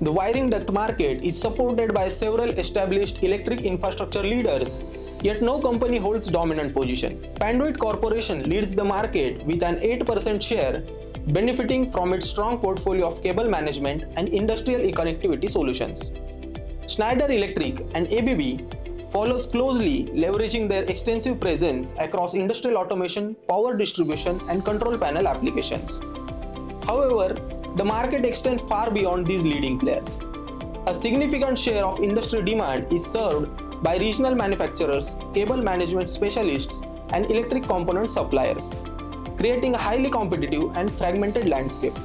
The wiring duct market is supported by several established electric infrastructure leaders, yet no company holds dominant position. Panduit Corporation leads the market with an 8% share, benefiting from its strong portfolio of cable management and industrial connectivity solutions. Schneider Electric and ABB follows closely, leveraging their extensive presence across industrial automation, power distribution, and control panel applications. However, the market extends far beyond these leading players. A significant share of industry demand is served by regional manufacturers, cable management specialists, and electric component suppliers, creating a highly competitive and fragmented landscape.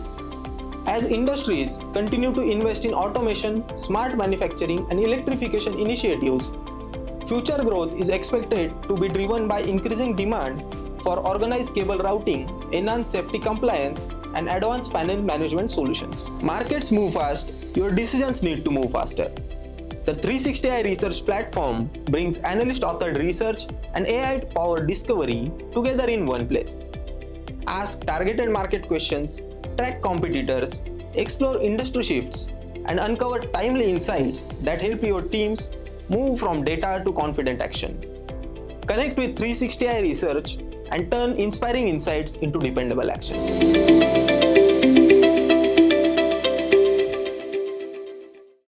As industries continue to invest in automation, smart manufacturing, and electrification initiatives, future growth is expected to be driven by increasing demand for organized cable routing, enhanced safety compliance, and advanced panel management solutions. Markets move fast, your decisions need to move faster. The 360i Research platform brings analyst-authored research and AI-powered discovery together in one place. Ask targeted market questions, track competitors, explore industry shifts, and uncover timely insights that help your teams move from data to confident action. Connect with 360i Research and turn inspiring insights into dependable actions.